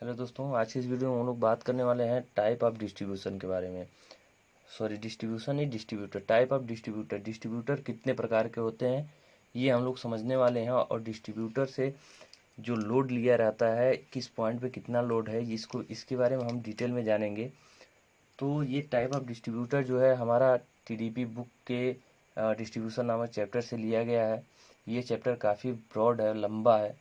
Hello दोस्तों, आज की इस वीडियो में हम लोग बात करने वाले हैं टाइप ऑफ डिस्ट्रीब्यूशन के बारे में। सॉरी, डिस्ट्रीब्यूशन नहीं, distributor. Type of distributor, distributor कितने प्रकार के होते हैं ये हम लोग समझने वाले हैं। और डिस्ट्रीब्यूटर से जो लोड लिया रहता है, किस पॉइंट पे कितना लोड है, इसके बारे में हम डिटेल में जानेंगे। तो ये टाइप ऑफ डिस्ट्रीब्यूटर जो है हमारा टीडीपी बुक के डिस्ट्रीब्यूशन नामक चैप्टर से लिया गया है। ये चैप्टर काफ़ी ब्रॉड है, लंबा है,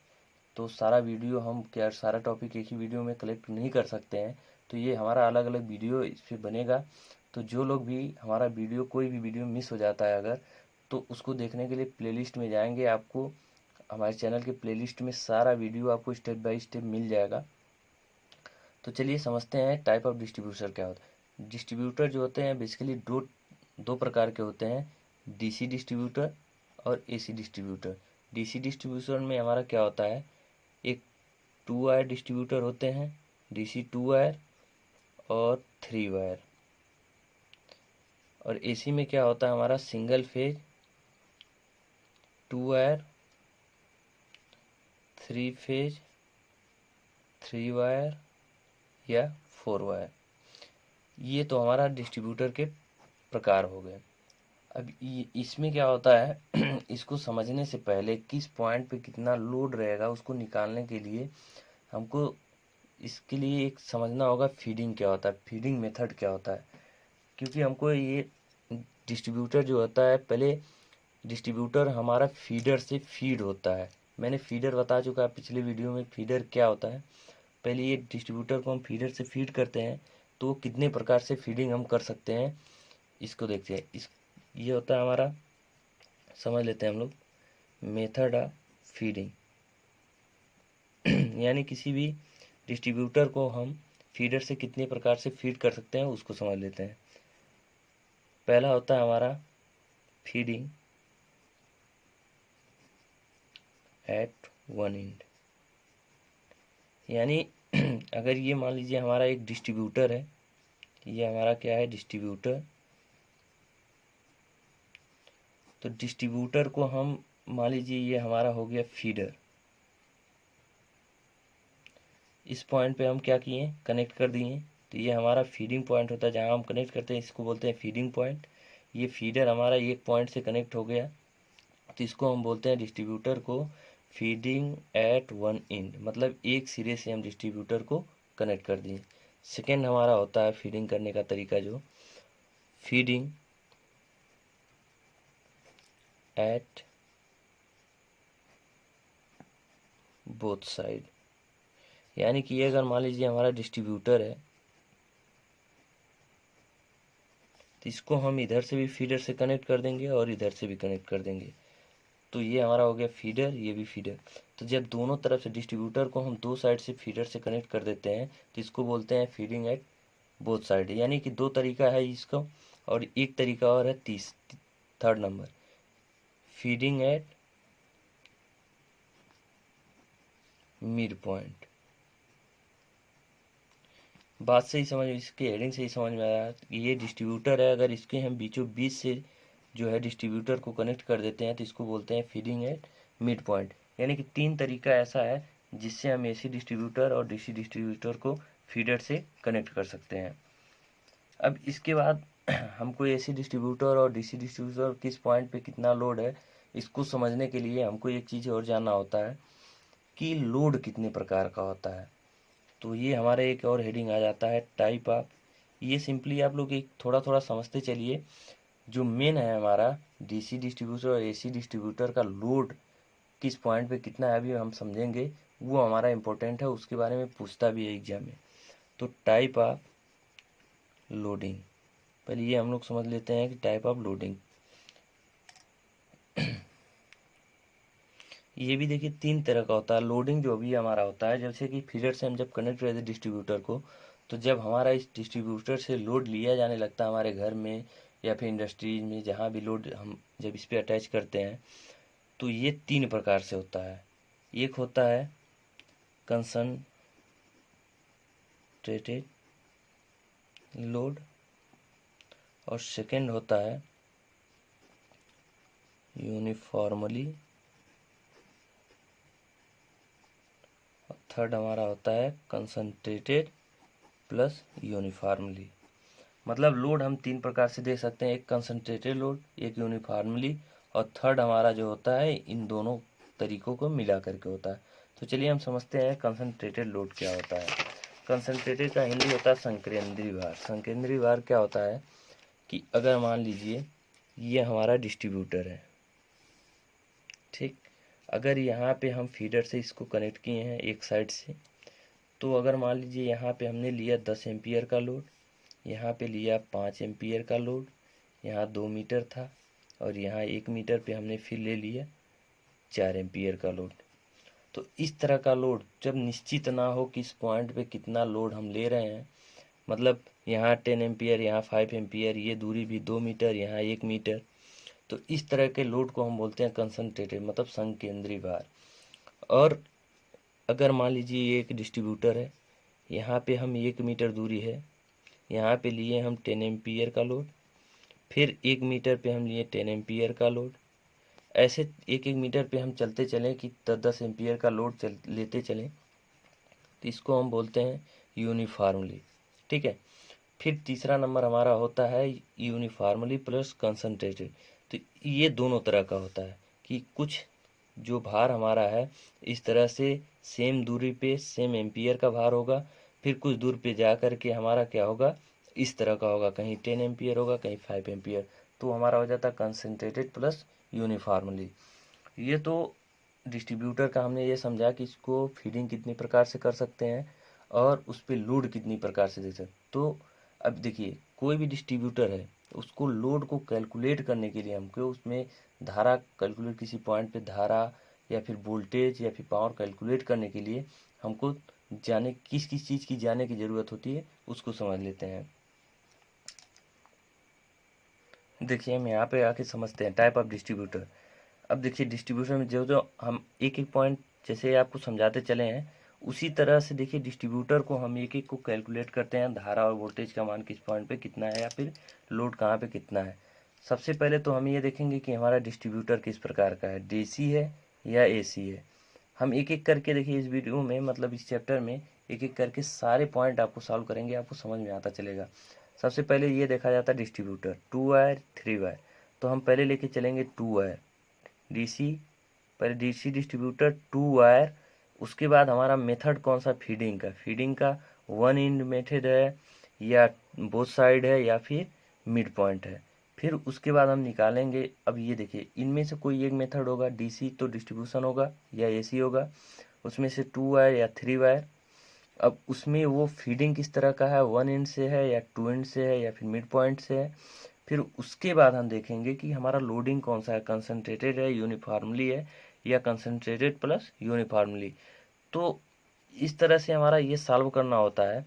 तो सारा वीडियो हम क्या सारा टॉपिक एक ही वीडियो में कलेक्ट नहीं कर सकते हैं। तो ये हमारा अलग अलग वीडियो इस पर बनेगा। तो जो लोग भी हमारा वीडियो, कोई भी वीडियो मिस हो जाता है अगर, तो उसको देखने के लिए प्लेलिस्ट में जाएंगे। आपको हमारे चैनल के प्लेलिस्ट में सारा वीडियो आपको स्टेप बाय स्टेप मिल जाएगा। तो चलिए समझते हैं टाइप ऑफ डिस्ट्रीब्यूटर क्या होता है। डिस्ट्रीब्यूटर जो होते हैं बेसिकली दो दो प्रकार के होते हैं, डीसी डिस्ट्रीब्यूटर और एसी डिस्ट्रीब्यूटर। डीसी डिस्ट्रीब्यूटर में हमारा क्या होता है, एक 2 वायर डिस्ट्रीब्यूटर होते हैं, डीसी 2 वायर और 3 वायर। और एसी में क्या होता है हमारा, single phase, 2 wire, 3 phase, 3 wire या 4 वायर। ये तो हमारा डिस्ट्रीब्यूटर के प्रकार हो गए। अब इसमें क्या होता है इसको समझने से पहले किस पॉइंट पे कितना लोड रहेगा उसको निकालने के लिए हमको इसके लिए एक समझना होगा फीडिंग क्या होता है, फीडिंग मेथड क्या होता है। क्योंकि हमको ये डिस्ट्रीब्यूटर जो होता है, पहले डिस्ट्रीब्यूटर हमारा फीडर से फीड होता है। मैंने फीडर बता चुका पिछले वीडियो में, फीडर क्या होता है। पहले ये डिस्ट्रीब्यूटर को हम फीडर से फीड करते हैं, तो कितने प्रकार से फीडिंग हम कर सकते हैं इसको देखते हैं। ये होता है हमारा, समझ लेते हैं हम लोग, मेथड ऑफ फीडिंग। यानी किसी भी डिस्ट्रीब्यूटर को हम फीडर से कितने प्रकार से फीड कर सकते हैं उसको समझ लेते हैं। पहला होता है हमारा फीडिंग एट वन एंड। यानी अगर ये मान लीजिए हमारा एक डिस्ट्रीब्यूटर है, ये हमारा क्या है, डिस्ट्रीब्यूटर। तो डिस्ट्रीब्यूटर को हम मान लीजिए ये हमारा हो गया फीडर। इस पॉइंट पे हम क्या किए, कनेक्ट कर दिए। तो ये हमारा फीडिंग पॉइंट होता है, जहाँ हम कनेक्ट करते हैं इसको बोलते हैं फीडिंग पॉइंट। ये फीडर हमारा एक पॉइंट से कनेक्ट हो गया, तो इसको हम बोलते हैं डिस्ट्रीब्यूटर को फीडिंग एट वन एंड, मतलब एक सिरे से हम डिस्ट्रीब्यूटर को कनेक्ट कर दिए। सेकेंड हमारा होता है फीडिंग करने का तरीका, जो फीडिंग एट बोथ साइड। यानी कि अगर मान लीजिए हमारा डिस्ट्रीब्यूटर है, तो इसको हम इधर से भी फीडर से कनेक्ट कर देंगे और इधर से भी कनेक्ट कर देंगे। तो ये हमारा हो गया फीडर, ये भी फीडर। तो जब दोनों तरफ से डिस्ट्रीब्यूटर को हम दो साइड से फीडर से कनेक्ट कर देते हैं, तो इसको बोलते हैं फीडिंग एट बोथ साइड। यानी कि दो तरीका है इसका, और एक तरीका और है third number, feeding at mid point. बात से ही समझ, इसके हेडिंग से ही समझ में आया कि ये डिस्ट्रीब्यूटर है, अगर इसके हम बीचों बीच से जो है डिस्ट्रीब्यूटर को कनेक्ट कर देते हैं तो इसको बोलते हैं फीडिंग एट मिड पॉइंट। यानी कि तीन तरीका ऐसा है जिससे हम एसी डिस्ट्रीब्यूटर और डीसी डिस्ट्रीब्यूटर को फीडर से कनेक्ट कर सकते हैं। अब इसके बाद हमको एसी डिस्ट्रीब्यूटर और डीसी डिस्ट्रीब्यूटर किस पॉइंट पे कितना लोड है, इसको समझने के लिए हमको एक चीज़ और जानना होता है कि लोड कितने प्रकार का होता है। तो ये हमारा एक और हेडिंग आ जाता है टाइप ऑफ। ये सिंपली आप लोग एक थोड़ा थोड़ा समझते चलिए। जो मेन है हमारा डीसी डिस्ट्रीब्यूटर और एसी डिस्ट्रीब्यूटर का लोड किस पॉइंट पे कितना है, अभी हम समझेंगे, वो हमारा इम्पोर्टेंट है, उसके बारे में पूछता भी है एग्जाम में। तो टाइप ऑफ लोडिंग, पहले ये हम लोग समझ लेते हैं कि टाइप ऑफ लोडिंग। ये भी देखिए तीन तरह का होता है लोडिंग। जो भी हमारा होता है, जैसे कि फीडर से हम जब कनेक्ट करते हैं डिस्ट्रीब्यूटर को, तो जब हमारा इस डिस्ट्रीब्यूटर से लोड लिया जाने लगता है हमारे घर में या फिर इंडस्ट्रीज में, जहाँ भी लोड हम जब इस पर अटैच करते हैं, तो ये तीन प्रकार से होता है। एक होता है कंसंट्रेटेड लोड, और सेकंड होता है यूनिफॉर्मली, और थर्ड हमारा होता है कंसंट्रेटेड प्लस यूनिफॉर्मली। मतलब लोड हम तीन प्रकार से दे सकते हैं, एक कंसंट्रेटेड लोड, एक यूनिफॉर्मली, और थर्ड हमारा जो होता है इन दोनों तरीकों को मिला करके होता है। तो चलिए हम समझते हैं कंसंट्रेटेड लोड क्या होता है। कंसंट्रेटेड का हिंदी होता है संकेंद्रीय भार। संकेंद्रीय भार क्या होता है कि अगर मान लीजिए ये हमारा डिस्ट्रीब्यूटर है, ठीक, अगर यहाँ पे हम फीडर से इसको कनेक्ट किए हैं एक साइड से, तो अगर मान लीजिए यहाँ पे हमने लिया 10 एम्पियर का लोड, यहाँ पे लिया 5 एम्पियर का लोड, यहाँ 2 मीटर था, और यहाँ 1 मीटर पे हमने फिर ले लिया 4 एम्पियर का लोड। तो इस तरह का लोड जब निश्चित ना हो कि इस पॉइंट पे कितना लोड हम ले रहे हैं, मतलब यहाँ 10 एम्पियर, यहाँ 5 एम्पियर, ये दूरी भी 2 मीटर, यहाँ 1 मीटर, तो इस तरह के लोड को हम बोलते हैं कंसंट्रेटेड, मतलब संकेंद्रीय भार। और अगर मान लीजिए ये एक डिस्ट्रीब्यूटर है, यहाँ पे हम 1 मीटर दूरी है, यहाँ पे लिए हम 10 एम्पियर का लोड, फिर 1 मीटर पे हम लिए 10 एम्पियर का लोड, ऐसे 1-1 मीटर पे हम चलते चलें कि 10-10 एम्पियर का लोड लेते चलें, तो इसको हम बोलते हैं यूनिफॉर्मली, ठीक है। फिर तीसरा नंबर हमारा होता है यूनिफॉर्मली प्लस कंसंट्रेटेड। तो ये दोनों तरह का होता है कि कुछ जो भार हमारा है इस तरह से सेम दूरी पे सेम एम्पियर का भार होगा, फिर कुछ दूर पे जा कर के हमारा क्या होगा, इस तरह का होगा, कहीं 10 एम्पियर होगा, कहीं 5 एम्पियर, तो हमारा हो जाता है कंसंट्रेटेड प्लस यूनिफॉर्मली। ये तो डिस्ट्रीब्यूटर का हमने ये समझा कि इसको फीडिंग कितनी प्रकार से कर सकते हैं और उस पर लोड कितनी प्रकार से दे सकते। तो अब देखिए कोई भी डिस्ट्रीब्यूटर है, उसको लोड को कैलकुलेट करने के लिए हमको उसमें धारा कैलकुलेट, किसी पॉइंट पे धारा या फिर वोल्टेज या फिर पावर कैलकुलेट करने के लिए हमको जाने किस किस चीज़ की जाने की ज़रूरत होती है, उसको समझ लेते हैं। देखिए हम यहाँ पे आके समझते हैं टाइप ऑफ डिस्ट्रीब्यूटर। अब देखिए डिस्ट्रीब्यूशन में जो जो हम एक एक पॉइंट जैसे आपको समझाते चले हैं, उसी तरह से देखिए डिस्ट्रीब्यूटर को हम एक एक को कैलकुलेट करते हैं, धारा और वोल्टेज का मान किस पॉइंट पे कितना है या फिर लोड कहाँ पे कितना है। सबसे पहले तो हम ये देखेंगे कि हमारा डिस्ट्रीब्यूटर किस प्रकार का है, डीसी है या एसी है। हम एक एक करके देखिए इस वीडियो में, मतलब इस चैप्टर में एक एक करके सारे पॉइंट आपको सॉल्व करेंगे, आपको समझ में आता चलेगा। सबसे पहले ये देखा जाता है डिस्ट्रीब्यूटर 2 वायर 3 वायर, तो हम पहले लेके चलेंगे 2 वायर डीसी, पहले डीसी डिस्ट्रीब्यूटर 2 वायर। उसके बाद हमारा मेथड कौन सा, फीडिंग का, फीडिंग का 1 एंड मेथड है या बोथ साइड है या फिर मिड पॉइंट है। फिर उसके बाद हम निकालेंगे, अब ये देखिए इनमें से कोई एक मेथड होगा, डीसी तो डिस्ट्रीब्यूशन होगा या एसी होगा, उसमें से 2 वायर या 3 वायर। अब उसमें वो फीडिंग किस तरह का है, 1 एंड से है या 2 एंड से है या फिर मिड पॉइंट से है। फिर उसके बाद हम देखेंगे कि हमारा लोडिंग कौन सा है, कंसंट्रेटेड है, यूनिफॉर्मली है या कंसंट्रेटेड प्लस यूनिफॉर्मली। तो इस तरह से हमारा ये सॉल्व करना होता है।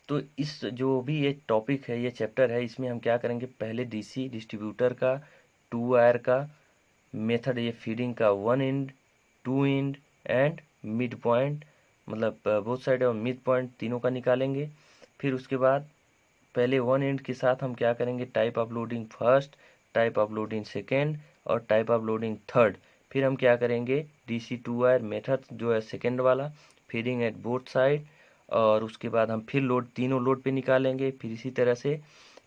तो इस जो भी ये टॉपिक है, ये चैप्टर है, इसमें हम क्या करेंगे, पहले डीसी डिस्ट्रीब्यूटर का 2 वायर का मेथड, ये फीडिंग का 1 and 2 and and mid point, मतलब बोथ साइड और मिड पॉइंट तीनों का निकालेंगे। फिर उसके बाद पहले 1 एंड के साथ हम क्या करेंगे, type of loading first, type of loading second और टाइप ऑफ लोडिंग थर्ड। फिर हम क्या करेंगे, डीसी 2 वायर मेथड जो है सेकेंड वाला, फीडिंग एट बोथ साइड, और उसके बाद हम फिर लोड तीनों लोड पे निकालेंगे। फिर इसी तरह से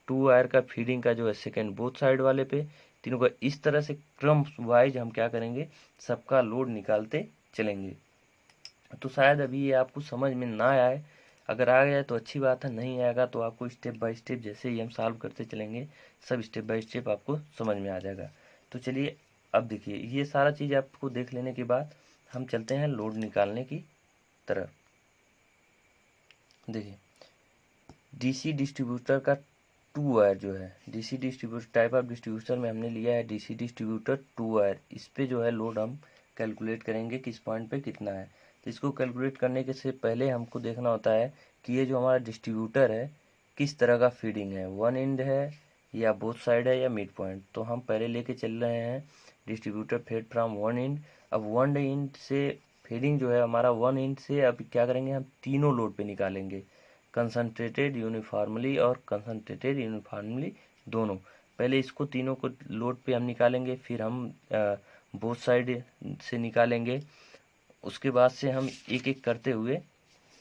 2 वायर का फीडिंग का जो है सेकेंड बोथ साइड वाले पे, तीनों का इस तरह से क्रम वाइज हम क्या करेंगे, सबका लोड निकालते चलेंगे। तो शायद अभी ये आपको समझ में ना आए, अगर आ गया तो अच्छी बात है, नहीं आएगा तो आपको स्टेप बाय स्टेप जैसे ही हम सॉल्व करते चलेंगे, सब स्टेप बाय स्टेप आपको समझ में आ जाएगा। तो चलिए अब देखिए ये सारा चीज़ आपको देख लेने के बाद हम चलते हैं लोड निकालने की तरफ। देखिए डीसी डिस्ट्रीब्यूटर का 2 वायर जो है, DC distributor type of distribution में हमने लिया है डीसी डिस्ट्रीब्यूटर 2 वायर, इस पे जो है लोड हम कैलकुलेट करेंगे किस पॉइंट पे कितना है। तो इसको कैलकुलेट करने के से पहले हमको देखना होता है कि ये जो हमारा डिस्ट्रीब्यूटर है किस तरह का फीडिंग है, 1 एंड है या बोथ साइड है या मिड पॉइंट। तो हम पहले लेके चल रहे हैं डिस्ट्रीब्यूटर फेड फ्रॉम 1 एंड। अब 1 एंड से फीडिंग जो है हमारा 1 एंड से, अब क्या करेंगे, हम तीनों लोड पे निकालेंगे, कंसंट्रेटेड यूनिफॉर्मली और कंसंट्रेटेड यूनिफॉर्मली दोनों। पहले इसको तीनों को लोड पे हम निकालेंगे, फिर हम बोथ साइड से निकालेंगे, उसके बाद से हम एक एक करते हुए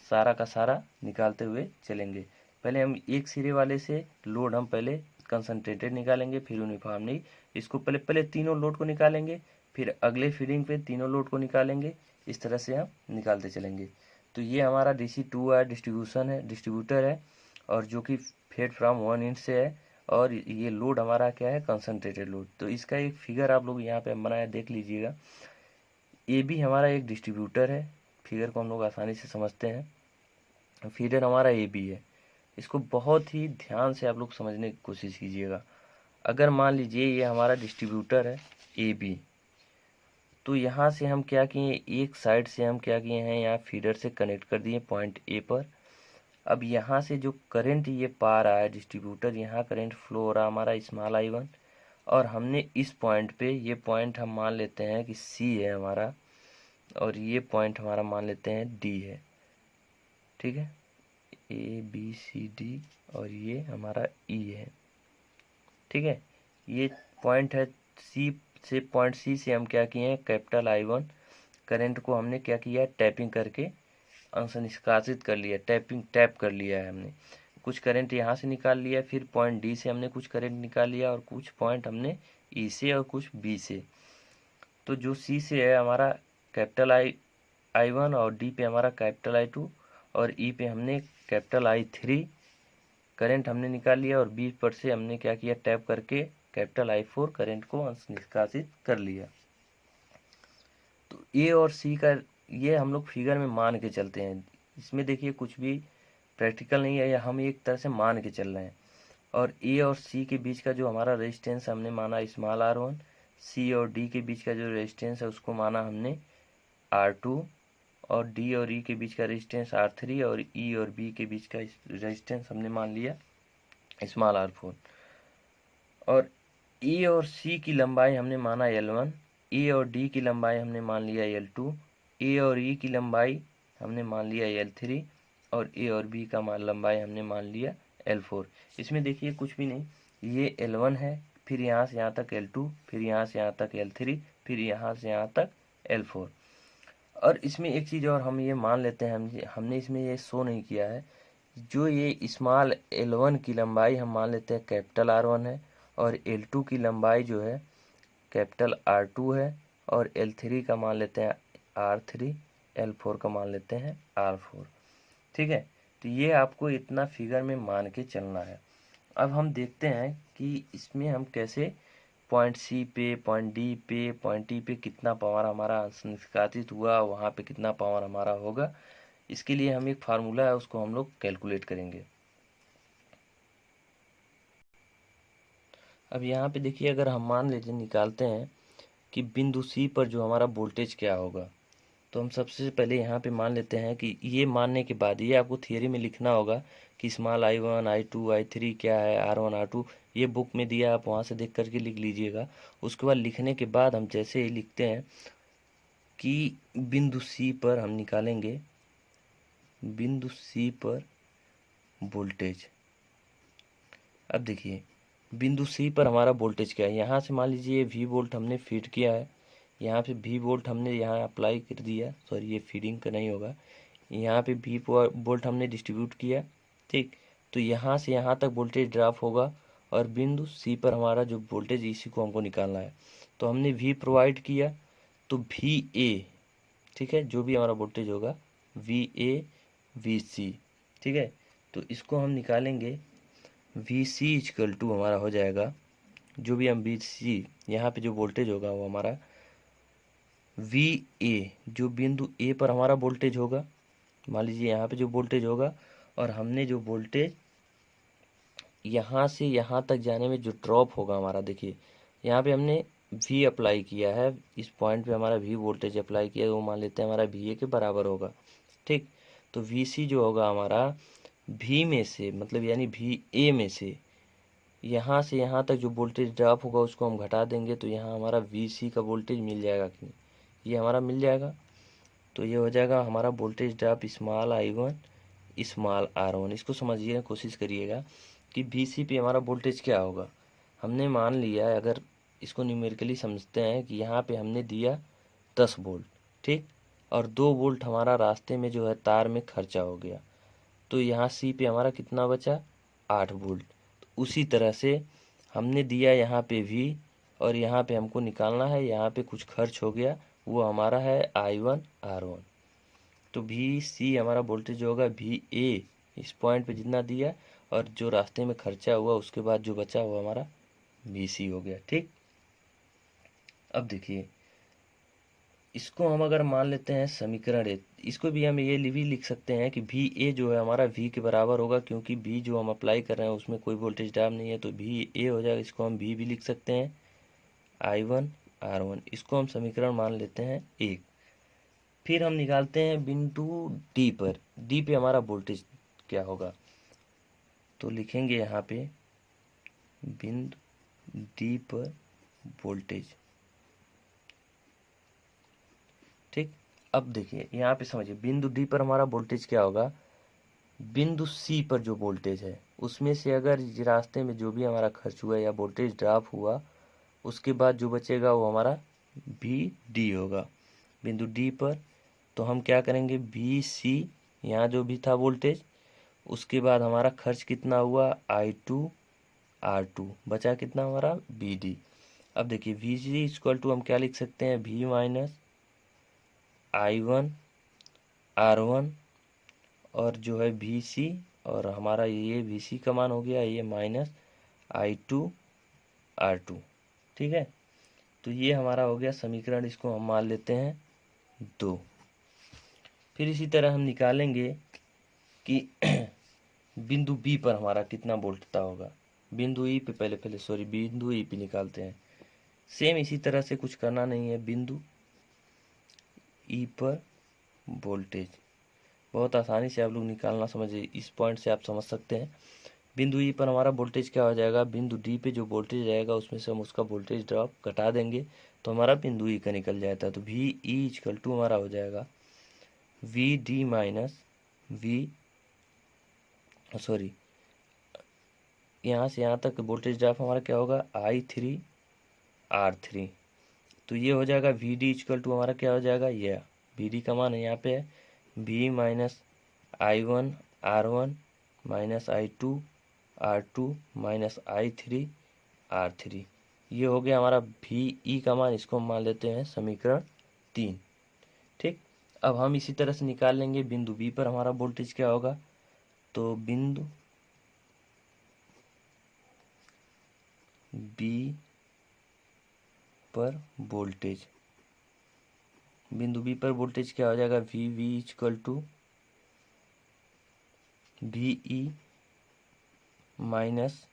सारा का सारा निकालते हुए चलेंगे। पहले हम एक सिरे वाले से लोड हम पहले कंसंट्रेटेड निकालेंगे, फिर यूनिफॉर्म नहीं, इसको पहले तीनों लोड को निकालेंगे, फिर अगले फीडिंग पे तीनों लोड को निकालेंगे। इस तरह से हम निकालते चलेंगे। तो ये हमारा DC2 है, डिस्ट्रीब्यूटर है, और जो कि फेड फ्रॉम 1 इंच से है, और ये लोड हमारा क्या है, कंसंट्रेटेड लोड। तो इसका एक फिगर आप लोग यहाँ पे बनाया देख लीजिएगा। ये भी हमारा एक डिस्ट्रीब्यूटर है, फिगर को हम लोग आसानी से समझते हैं। फीडर हमारा ए बी है। इसको बहुत ही ध्यान से आप लोग समझने की कोशिश कीजिएगा। अगर मान लीजिए ये हमारा डिस्ट्रीब्यूटर है ए बी, तो यहाँ से हम क्या किए, एक साइड से हम क्या किए हैं, यहाँ फीडर से कनेक्ट कर दिए पॉइंट ए पर। अब यहाँ से जो करंट ये पा रहा है डिस्ट्रीब्यूटर, यहाँ करंट फ्लो हो रहा है हमारा स्मॉल I1, और हमने इस पॉइंट पे, ये पॉइंट हम मान लेते हैं कि सी है हमारा, और ये पॉइंट हमारा मान लेते हैं डी है। ठीक है, ABCD, और ये हमारा ई है। ठीक है, ये पॉइंट है सी से, पॉइंट सी से हम क्या किए हैं, कैपिटल I1 करंट को हमने क्या किया, टैपिंग करके अंश निष्कासित कर लिया, टैप कर लिया है हमने। कुछ करंट यहाँ से निकाल लिया, फिर पॉइंट डी से हमने कुछ करंट निकाल लिया, और कुछ पॉइंट हमने ई से और कुछ बी से। तो जो सी से है हमारा कैपिटल I1, और डी पे हमारा कैपिटल I2, और ई पे हमने कैपिटल I3 करंट हमने निकाल लिया, और बी पर से हमने क्या किया, टैप करके कैपिटल I4 करंट को अंश निष्कासित कर लिया। तो ए और सी का ये हम लोग फिगर में मान के चलते हैं। इसमें देखिए कुछ भी प्रैक्टिकल नहीं है, या हम एक तरह से मान के चल रहे हैं। और ए और सी के बीच का जो हमारा रेजिस्टेंस हमने माना स्मॉल R1, सी और डी के बीच का जो रेजिस्टेंस है उसको माना हमने R2, और डी और ई के बीच का रेजिस्टेंस R3, और ई और बी के बीच का रेजिस्टेंस हमने मान लिया स्मॉल R4। और ए और सी की लंबाई हमने माना L1, ए और डी की लंबाई हमने मान लिया L2, ए और ई की लंबाई हमने मान लिया L3, और ए और बी का लंबाई हमने मान लिया L4। इसमें देखिए कुछ भी नहीं, ये L1 है, फिर यहाँ से यहाँ तक L2, फिर यहाँ से यहाँ तक L3, फिर यहाँ से यहाँ तक L4। और इसमें एक चीज़ और हम ये मान लेते हैं, हमने इसमें ये शो नहीं किया है, जो ये स्मॉल L1 की लंबाई हम मान लेते हैं कैपिटल R1 है, और L2 की लंबाई जो है कैपिटल R2 है, और L3 का मान लेते हैं R3, L4 का मान लेते हैं R4। ठीक है, तो ये आपको इतना फिगर में मान के चलना है। अब हम देखते हैं कि इसमें हम कैसे पॉइंट सी पे, पॉइंट डी पे, पॉइंट ई पे कितना पावर हमारा निष्कासित हुआ, वहाँ पे कितना पावर हमारा होगा। इसके लिए हम एक फार्मूला है उसको हम लोग कैलकुलेट करेंगे। अब यहाँ पे देखिए, अगर हम मान लीजिए निकालते हैं कि बिंदु सी पर जो हमारा वोल्टेज क्या होगा, तो हम सबसे पहले यहाँ पे मान लेते हैं कि ये मानने के बाद ये आपको थियरी में लिखना होगा कि स्मॉल I1, I2, I3 क्या है, R1, R2, ये बुक में दिया, आप वहाँ से देख करके लिख लीजिएगा। उसके बाद लिखने के बाद हम जैसे ही लिखते हैं कि बिंदु सी पर हम निकालेंगे, बिंदु सी पर वोल्टेज। अब देखिए बिंदु सी पर हमारा वोल्टेज क्या है, यहाँ से मान लीजिए V वोल्ट हमने फीड किया है, यहाँ पे V वोल्ट हमने यहाँ अप्लाई कर दिया, सॉरी ये फीडिंग का नहीं होगा, यहाँ पे V वोल्ट हमने डिस्ट्रीब्यूट किया। ठीक, तो यहाँ से यहाँ तक वोल्टेज ड्रॉप होगा, और बिंदु सी पर हमारा जो वोल्टेज इसी को हमको निकालना है। तो हमने V प्रोवाइड किया, तो VA, ठीक है, जो भी हमारा वोल्टेज होगा VA VC। ठीक है, तो इसको हम निकालेंगे, VC इक्वल टू हमारा हो जाएगा, जो भी हम VC यहाँ पे जो वोल्टेज होगा वो हमारा VA, जो बिंदु A पर हमारा वोल्टेज होगा, मान लीजिए यहाँ पे जो वोल्टेज होगा, और हमने जो वोल्टेज यहाँ से यहाँ तक जाने में जो ड्रॉप होगा हमारा, देखिए यहाँ पे हमने V अप्लाई किया है, इस पॉइंट पे हमारा V वोल्टेज अप्लाई किया है, वो मान लेते हैं हमारा VA के बराबर होगा। ठीक, तो VC जो होगा हमारा V में से, मतलब यानी VA में से यहाँ से यहाँ तक जो वोल्टेज ड्रॉप होगा उसको हम घटा देंगे, तो यहाँ हमारा VC का वोल्टेज मिल जाएगा कि नहीं, ये हमारा मिल जाएगा। तो ये हो जाएगा हमारा voltage drop small I1 small R1। इसको समझिए, कोशिश करिएगा कि VC पे हमारा वोल्टेज क्या होगा। हमने मान लिया है, अगर इसको न्यूमेरिकली समझते हैं कि यहाँ पे हमने दिया 10 वोल्ट, ठीक, और 2 वोल्ट हमारा रास्ते में जो है तार में खर्चा हो गया। तो यहाँ सी पे हमारा कितना बचा, 8 वोल्ट। तो उसी तरह से हमने दिया यहाँ पे वी, और यहाँ पे हमको निकालना है, यहाँ पे कुछ खर्च हो गया, वो हमारा है I1 R1। तो वी सी हमारा वोल्टेज होगा वी ए, इस पॉइंट पे जितना दिया, और जो रास्ते में खर्चा हुआ उसके बाद जो बचा वो हमारा वी सी हो गया। ठीक, अब देखिए इसको हम अगर मान लेते हैं समीकरण ए, इसको भी हम ये भी लिख सकते हैं कि वी ए जो है हमारा वी के बराबर होगा, क्योंकि वी जो हम अप्लाई कर रहे हैं उसमें कोई वोल्टेज ड्रॉप नहीं है, तो वी ए हो जाएगा। इसको हम वी भी लिख सकते हैं I1 R1। इसको हम समीकरण मान लेते हैं 1। फिर हम निकालते हैं बिंदु डी पर, डी पे हमारा वोल्टेज क्या होगा, तो लिखेंगे यहाँ पे बिंदु डी पर वोल्टेज। ठीक, अब देखिए यहाँ पे समझिए बिंदु डी पर हमारा वोल्टेज क्या होगा, बिंदु सी पर जो वोल्टेज है उसमें से अगर रास्ते में जो भी हमारा खर्च हुआ या वोल्टेज ड्रॉप हुआ उसके बाद जो बचेगा वो हमारा बी डी होगा बिंदु डी पर। तो हम क्या करेंगे, बी सी यहाँ जो भी था वोल्टेज, उसके बाद हमारा खर्च कितना हुआ I2 R2, बचा कितना हमारा बी डी। अब देखिए वी सी इक्वल टू हम क्या लिख सकते हैं, वी माइनस I1 R1 और जो है वी सी, और हमारा ये वी सी का मान हो गया ये माइनस I2 R2। ठीक है, तो ये हमारा हो गया समीकरण, इसको हम मान लेते हैं 2। फिर इसी तरह हम निकालेंगे कि बिंदु बी पर हमारा कितना वोल्टता होगा। बिंदु ई पे बिंदु ई पे निकालते हैं। सेम इसी तरह से कुछ करना नहीं है, बिंदु ई पर वोल्टेज बहुत आसानी से आप लोग निकालना समझिए, इस पॉइंट से आप समझ सकते हैं। बिंदु ई पर हमारा वोल्टेज क्या हो जाएगा, बिंदु डी पे जो वोल्टेज रहेगा उसमें से हम उसका वोल्टेज ड्रॉप घटा देंगे तो हमारा बिंदु ई का निकल जाता है। तो वी ई इक्वल टू हमारा हो जाएगा वी डी माइनस यहाँ से यहाँ तक वोल्टेज ड्रॉप हमारा क्या होगा I3 R3। तो ये हो जाएगा वी डी इक्वल टू हमारा क्या हो जाएगा, ये वी डी का मान है यहाँ पे है we minus I1 R1 minus I2 R2 minus I3 R3। ये हो गया हमारा वी ई का मान, इसको हम मान लेते हैं समीकरण 3। ठीक, अब हम इसी तरह से निकाल लेंगे बिंदु बी पर हमारा वोल्टेज क्या होगा। तो बिंदु बी पर वोल्टेज, बिंदु बी पर वोल्टेज क्या हो जाएगा, V V equal to V E minus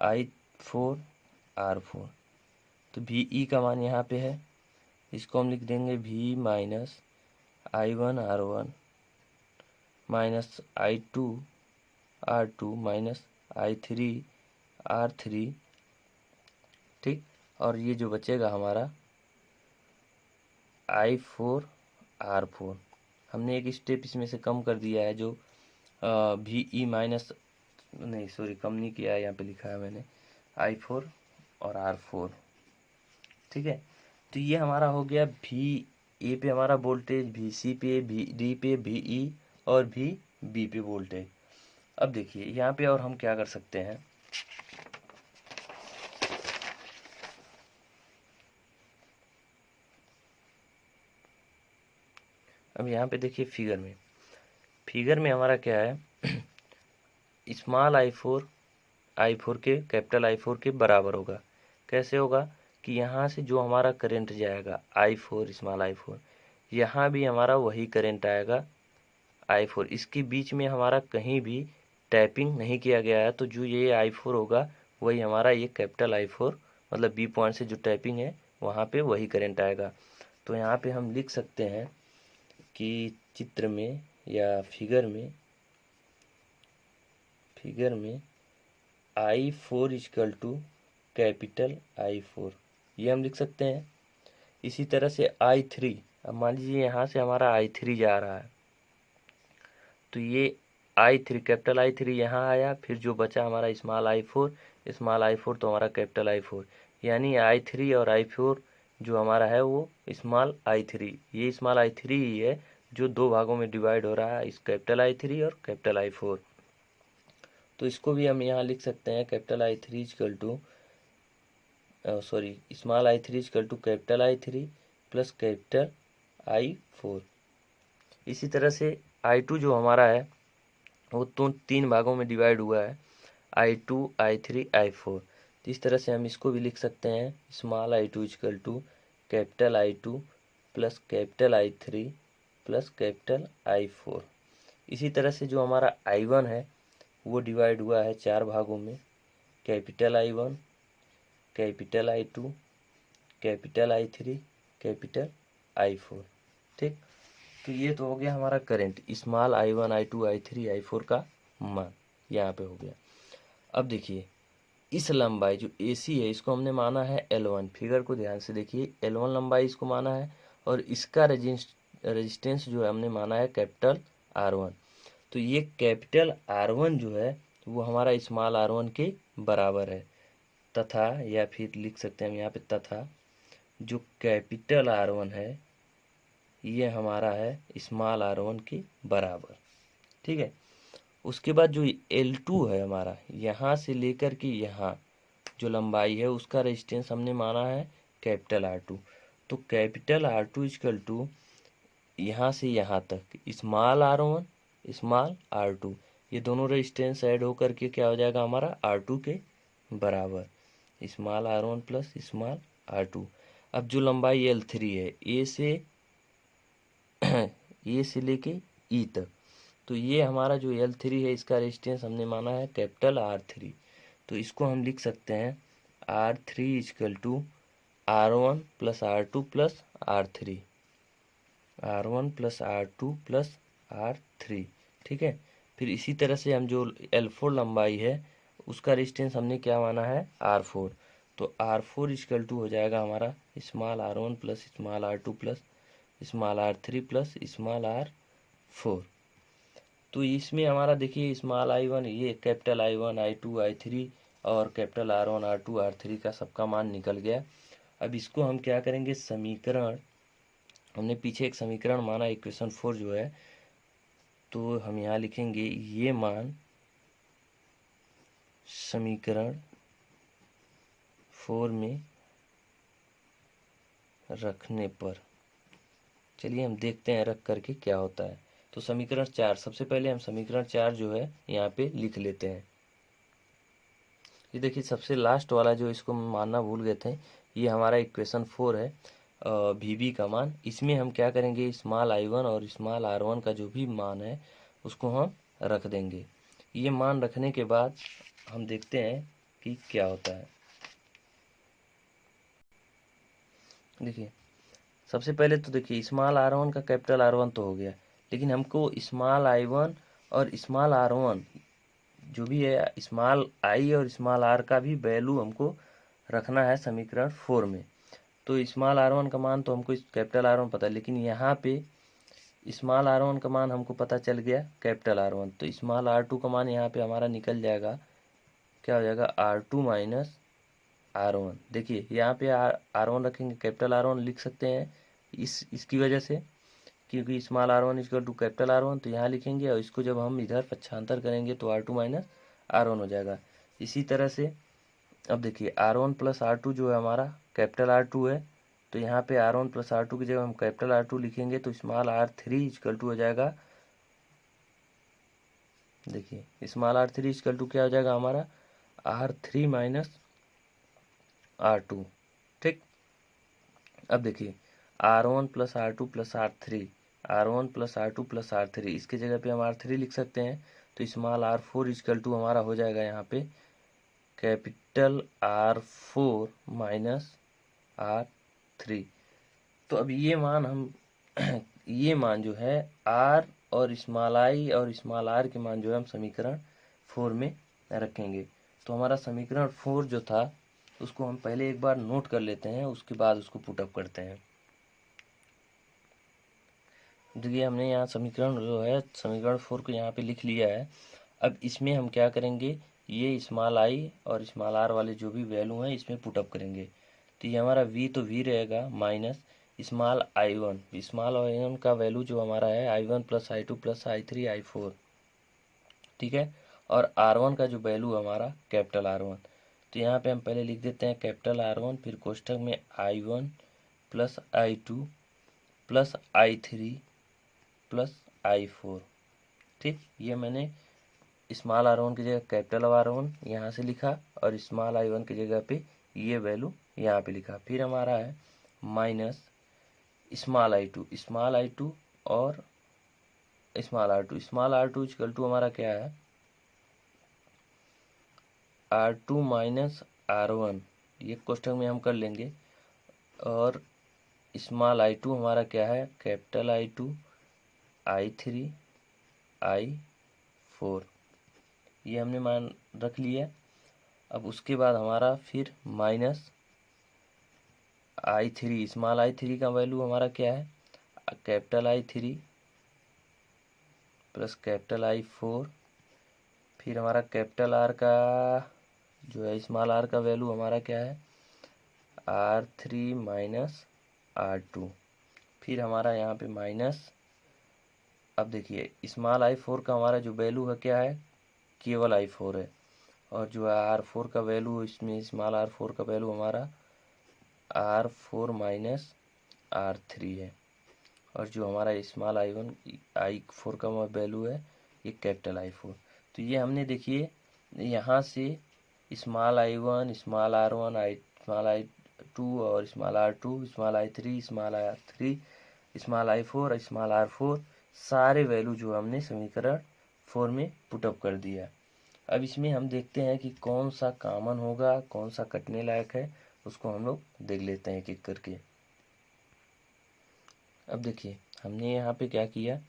I4 R4। तो वी ई का मान यहाँ पे है, इसको हम लिख देंगे we minus I1 R1 minus I2 R2 minus I3 R3। ठीक, और ये जो बचेगा हमारा I4 R4। हमने एक स्टेप इसमें से कम कर दिया है, जो वी ई माइनस कम नहीं किया है, यहाँ पे लिखा है मैंने I4 और R4। ठीक है, तो ये हमारा हो गया वी ए पे हमारा वोल्टेज, वी सी पे, वी डी पे, वी ई और वी बी पे वोल्टेज। अब देखिए यहाँ पे और हम क्या कर सकते हैं, अब यहाँ पे देखिए फिगर में हमारा क्या है, स्मॉल I4 के कैपिटल I4 के बराबर होगा। कैसे होगा कि यहाँ से जो हमारा करंट जाएगा I4 स्मॉल I4, यहाँ भी हमारा वही करंट आएगा I4। इसके बीच में हमारा कहीं भी टैपिंग नहीं किया गया है, तो जो ये I4 होगा वही हमारा ये कैपिटल I4 मतलब बी पॉइंट से जो टैपिंग है वहाँ पे वही करंट आएगा। तो यहाँ पे हम लिख सकते हैं कि चित्र में या फिगर में I4 equal to capital I4, ये हम लिख सकते हैं। इसी तरह से I3, अब मान लीजिए यहाँ से हमारा I3 जा रहा है, तो ये I3 कैपिटल I3 यहाँ आया, फिर जो बचा हमारा स्मॉल I4 तो हमारा कैपिटल I4, यानी I3 और I4 जो हमारा है वो स्मॉल I3, ये स्मॉल I3 ही है जो दो भागों में डिवाइड हो रहा है, इस कैपिटल I3 और कैपिटल I4। तो इसको भी हम यहाँ लिख सकते हैं capital I3 equal to small I3 equal to capital I3 plus capital I4। इसी तरह से I2 जो हमारा है वो तो तीन भागों में डिवाइड हुआ है, I2, I3, I4। तो इस तरह से हम इसको भी लिख सकते हैं small I2 equal to capital I2 plus capital I3 plus capital I4। इसी तरह से जो हमारा I1 है वो डिवाइड हुआ है चार भागों में, capital I1, capital I2, capital I3, capital I4। ठीक, तो ये तो हो गया हमारा current small I1, I2, I3, I4 का मान यहाँ पे हो गया। अब देखिए इस लंबाई जो AC है इसको हमने माना है L1, फिगर को ध्यान से देखिए, L1 लंबाई इसको माना है और इसका रेजिस्टेंस जो है हमने माना है कैपिटल R1। तो ये कैपिटल R1 जो है वो हमारा स्मॉल R1 के बराबर है, तथा या फिर लिख सकते हैं हम यहाँ पे तथा जो कैपिटल R1 है ये हमारा है स्मॉल R1 के बराबर। ठीक है, उसके बाद जो L2 है हमारा यहाँ से लेकर के यहाँ जो लंबाई है उसका रेजिस्टेंस हमने माना है कैपिटल R2। तो कैपिटल R2 इक्वल टू यहाँ से यहाँ तक स्मॉल R1 स्मॉल R2, ये दोनों रेजिस्टेंस ऐड होकर के क्या हो जाएगा हमारा R2 के बराबर, small R1 plus small R2। अब जो लंबाई L3 है ए से लेके ई तक, तो ये हमारा जो L3 है इसका रेजिस्टेंस हमने माना है कैपिटल R3। तो इसको हम लिख सकते हैं R3 equal to R1 plus R2 plus R3, R1 plus R2 plus R3। ठीक है, फिर इसी तरह से हम जो L4 लंबाई है उसका रेजिस्टेंस हमने क्या माना है R4। तो R4 इक्वल टू हो जाएगा हमारा small R1 plus small R2 plus small R3 plus small R4। तो इसमें हमारा देखिए स्मॉल I1 ये कैपिटल I1, I2, I3 और कैपिटल R1, R2, R3 का सबका मान निकल गया। अब इसको हम क्या करेंगे, समीकरण हमने पीछे एक समीकरण माना इक्वेशन 4 जो है, तो हम यहाँ लिखेंगे ये मान समीकरण 4 में रखने पर, चलिए हम देखते हैं रख करके क्या होता है। तो समीकरण 4, सबसे पहले हम समीकरण 4 जो है यहाँ पे लिख लेते हैं। ये देखिए सबसे लास्ट वाला जो इसको मानना भूल गए थे, ये हमारा इक्वेशन 4 है VB का मान। इसमें हम क्या करेंगे स्मॉल I1 और स्मॉल R1 का जो भी मान है उसको हम रख देंगे। ये मान रखने के बाद हम देखते हैं कि क्या होता है। देखिए सबसे पहले तो देखिए स्मॉल R1 का कैपिटल R1 तो हो गया, लेकिन हमको स्मॉल I1 और स्मॉल R1 जो भी है स्मॉल I और स्मॉल R का भी वैल्यू हमको रखना है समीकरण 4 में। तो स्मॉल R1 का मान तो हमको कैपिटल R1 पता है, लेकिन यहाँ पे स्मॉल R1 का मान हमको पता चल गया कैपिटल R1। तो स्मॉल R2 का मान यहाँ पे हमारा निकल जाएगा, क्या हो जाएगा R2 माइनस R1। देखिए यहाँ पे R1 रखेंगे, कैपिटल R1 लिख सकते हैं इसकी वजह से, क्योंकि small R1 equal to capital R1, तो यहाँ लिखेंगे और इसको जब हम इधर पक्षांतर करेंगे तो R2 माइनस R1 हो जाएगा। इसी तरह से अब देखिए R1 प्लस R2 जो है हमारा कैपिटल R2 है, तो यहाँ पे R1 प्लस R2 की जगह हम कैपिटल R2 लिखेंगे तो स्मॉल R3 इक्वल टू हो जाएगा, देखिए स्मॉल R3 इक्वल टू क्या हो जाएगा हमारा R3 माइनस R2। ठीक, अब देखिए R1 plus R2 plus R3, R1 plus R2 plus R3, इसके जगह पे हम R3 लिख सकते हैं। तो स्मॉल R4 इक्वल टू हमारा हो जाएगा यहाँ पे कैपिटल R4 माइनस R3। तो अब ये मान हम ये मान जो है R और स्मॉल I और स्मॉल R के मान जो है हम समीकरण 4 में रखेंगे। तो हमारा समीकरण 4 जो था उसको हम पहले एक बार नोट कर लेते हैं, उसके बाद उसको पुटअप करते हैं। देखिए हमने यहाँ समीकरण जो है समीकरण 4 को यहाँ पे लिख लिया है। अब इसमें हम क्या करेंगे, ये स्मॉल I और स्मॉल R वाले जो भी वैल्यू हैं इसमें पुटअप करेंगे। तो ये हमारा v तो v रहेगा माइनस स्मॉल i1 का वैल्यू जो हमारा है i1 plus i2 plus i3 i4, ठीक है। और R1 का जो वैल्यू हमारा कैपिटल R1, तो यहाँ पे हम पहले लिख देते हैं कैपिटल R1, फिर कोष्ठक में I1 plus I2 plus I3 plus I4, ठीक। ये मैंने स्मॉल R1 की जगह कैपिटल R1 यहाँ से लिखा और स्मॉल I1 की जगह पे ये वैल्यू यहाँ पे लिखा। फिर हमारा है माइनस स्मॉल I2 और स्मॉल R2 इक्वल टू हमारा क्या है R2 माइनस R1, ये क्वेश्चन में हम कर लेंगे। और स्मॉल I2 हमारा क्या है कैपिटल I2 I3 I4, ये हमने मान रख लिया। अब उसके बाद हमारा फिर माइनस I3, स्मॉल I3 का वैल्यू हमारा क्या है capital I3 plus capital I4, फिर हमारा कैपिटल R का जो है स्मॉल R का वैल्यू हमारा क्या है R3 माइनस R2, फिर हमारा यहाँ पे माइनस। अब देखिए स्मॉल I4 का हमारा जो वैल्यू है क्या है केवल I4 है, और जो है R4 का वैल्यू, इसमें स्मॉल R4 का वैल्यू हमारा R4 माइनस R3 है, और जो हमारा स्मॉल I4 का वैल्यू है ये कैपिटल I4। तो ये हमने देखिए यहाँ से small I1 small R1 small I2 और small R2 small I3 small R3 small I4 और स्मॉल R4 सारे वैल्यू जो हमने समीकरण 4 में पुटअप कर दिया। अब इसमें हम देखते हैं कि कौन सा कॉमन होगा, कौन सा कटने लायक है, उसको हम लोग देख लेते हैं एक एक करके। अब देखिए हमने यहाँ पे क्या किया,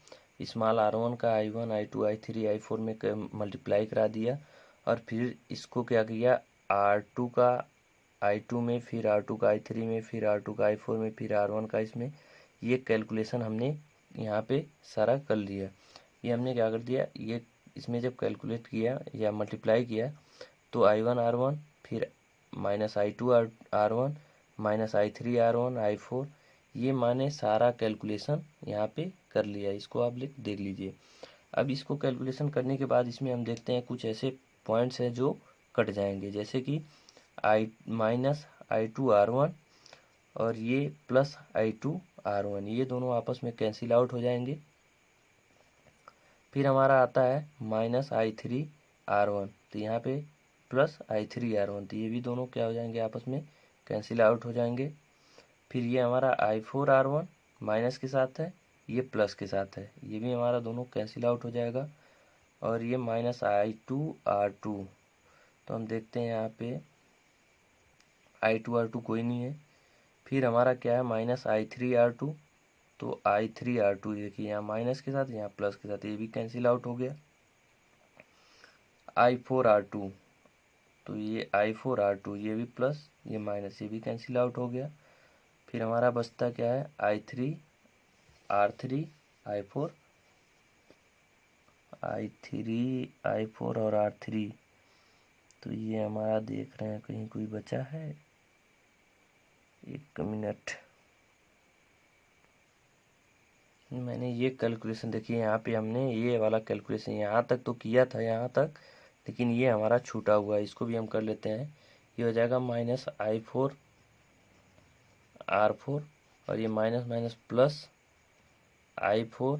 स्मॉल R1 का I1 I2 I3 I4 में मल्टीप्लाई करा दिया, और फिर इसको क्या किया R2 का I2 में, फिर R2 का I3 में, फिर R2 का I4 में, फिर R1 का इसमें, ये कैलकुलेशन हमने यहाँ पे सारा कर लिया। ये हमने क्या कर दिया, ये इसमें जब कैलकुलेट किया या मल्टीप्लाई किया तो I1 R1 फिर minus I2 R1 minus I3 R1 I4, ये माने सारा कैलकुलेशन यहाँ पे कर लिया। इसको आप देख लीजिए। अब इसको कैलकुलेशन करने के बाद इसमें हम देखते हैं कुछ ऐसे पॉइंट्स हैं जो कट जाएंगे, जैसे कि माइनस I2 R1 और ये प्लस I2 R1, ये दोनों आपस में कैंसिल आउट हो जाएंगे। फिर हमारा आता है माइनस I3 R1, तो यहाँ पे प्लस I3 R1, तो ये भी दोनों क्या हो जाएंगे आपस में कैंसिल आउट हो जाएंगे। फिर ये हमारा I4 R1 माइनस के साथ है, ये प्लस के साथ है, ये भी हमारा दोनों कैंसिल आउट हो जाएगा। और ये माइनस I2 R2, तो हम देखते हैं यहाँ पे I2 R2 कोई नहीं है। फिर हमारा क्या है माइनस I3 R2, तो I3 R2 देखिए यहाँ माइनस के साथ यहाँ प्लस के साथ, ये भी कैंसिल आउट हो गया। I4 R2, तो ये I4 R2 ये भी प्लस ये माइनस, ये भी कैंसिल आउट हो गया। फिर हमारा बचता क्या है I3 R3 I4 और R3, तो ये हमारा देख रहे हैं कहीं कोई बचा है, एक मिनट। मैंने ये कैलकुलेशन देखिए यहाँ पे हमने ये वाला कैलकुलेशन यहाँ तक तो किया था यहाँ तक, लेकिन ये हमारा छूटा हुआ है, इसको भी हम कर लेते हैं। ये हो जाएगा माइनस I4 R4 और ये minus minus plus I4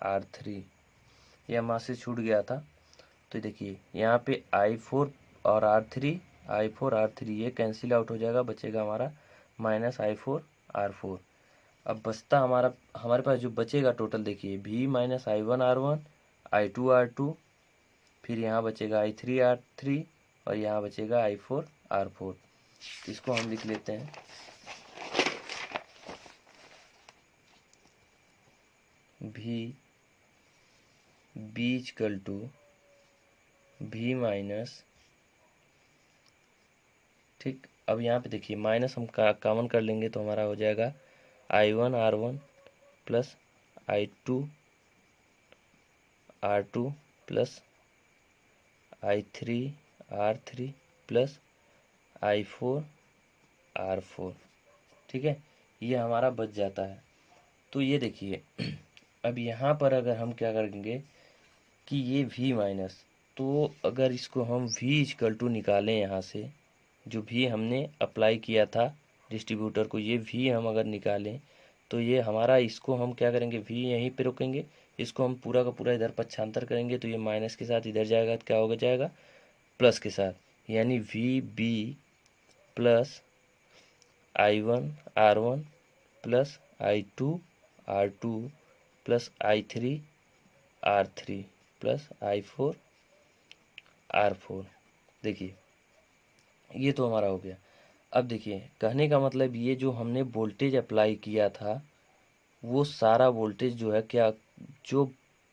R3, ये हमारे से छूट गया था। तो देखिए यहाँ पे I4 और R3 ये कैंसिल आउट हो जाएगा, बचेगा हमारा माइनस I4 R4। अब बचता हमारे पास जो बचेगा टोटल देखिए V minus I1 R1 I2 R2, फिर यहाँ बचेगा I3 R3 और यहाँ बचेगा I4 R4। इसको हम लिख लेते हैं B equal to V minus, ठीक। अब यहाँ पे देखिए माइनस हम कॉमन कर लेंगे तो हमारा हो जाएगा I1 R1 plus I2 R2 plus I3 R3 plus I4 R4, ठीक है, ये हमारा बच जाता है। तो ये देखिए अब यहाँ पर अगर हम क्या करेंगे कि ये V माइनस, तो अगर इसको हम V इक्वल टू निकालें यहाँ से, जो V हमने अप्लाई किया था डिस्ट्रीब्यूटर को, ये V हम अगर निकालें तो ये हमारा, इसको हम क्या करेंगे V यहीं पे रोकेंगे, इसको हम पूरा का पूरा इधर पक्षांतर करेंगे तो ये माइनस के साथ इधर जाएगा तो क्या होगा, जाएगा प्लस के साथ, यानी VB plus I1 R1 plus I2 R2 plus I3 R3 plus I4 R4। देखिए ये तो हमारा हो गया। अब देखिए कहने का मतलब ये जो हमने वोल्टेज अप्लाई किया था वो सारा वोल्टेज जो है क्या, जो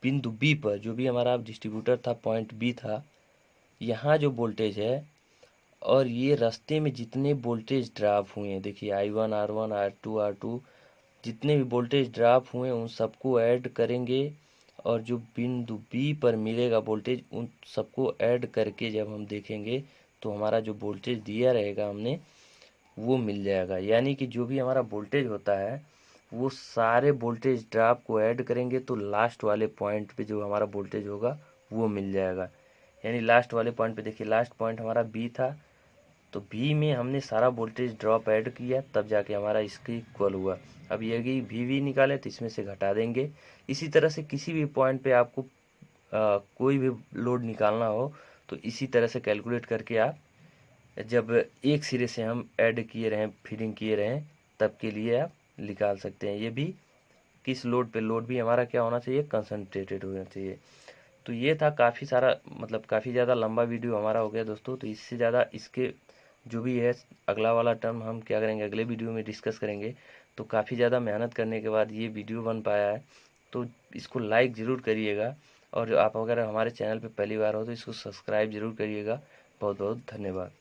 बिंदु बी पर जो भी हमारा डिस्ट्रीब्यूटर था, पॉइंट बी था, यहाँ जो वोल्टेज है और ये रास्ते में जितने वोल्टेज ड्रॉप हुए हैं, देखिए I1 R1 R2 R2 जितने भी वोल्टेज ड्रॉप हुए उन सबको ऐड करेंगे और जो बिंदु बी पर मिलेगा वोल्टेज उन सबको ऐड करके जब हम देखेंगे तो हमारा जो वोल्टेज दिया रहेगा हमने वो मिल जाएगा। यानी कि जो भी हमारा वोल्टेज होता है वो सारे वोल्टेज ड्रॉप को ऐड करेंगे तो लास्ट वाले पॉइंट पे जो हमारा वोल्टेज होगा वो मिल जाएगा। यानी लास्ट वाले पॉइंट पे देखिए, लास्ट पॉइंट हमारा बी था तो बी में हमने सारा वोल्टेज ड्रॉप ऐड किया तब जाके हमारा इसके इक्वल हुआ। अब यदि वी निकालें तो इसमें से घटा देंगे। इसी तरह से किसी भी पॉइंट पे आपको कोई भी लोड निकालना हो तो इसी तरह से कैलकुलेट करके आप जब एक सिरे से हम ऐड किए रहें, फीडिंग किए रहें, तब के लिए आप निकाल सकते हैं। ये भी किस लोड पे, लोड भी हमारा क्या होना चाहिए, कंसंट्रेटेड होना चाहिए। तो ये था काफ़ी सारा, मतलब काफ़ी ज़्यादा लंबा वीडियो हमारा हो गया दोस्तों। तो इससे ज़्यादा इसके जो भी है अगला वाला टर्म हम क्या करेंगे, अगले वीडियो में डिस्कस करेंगे। तो काफ़ी ज़्यादा मेहनत करने के बाद ये वीडियो बन पाया है, तो इसको लाइक ज़रूर करिएगा और आप अगर हमारे चैनल पे पहली बार हो तो इसको सब्सक्राइब ज़रूर करिएगा। बहुत बहुत धन्यवाद।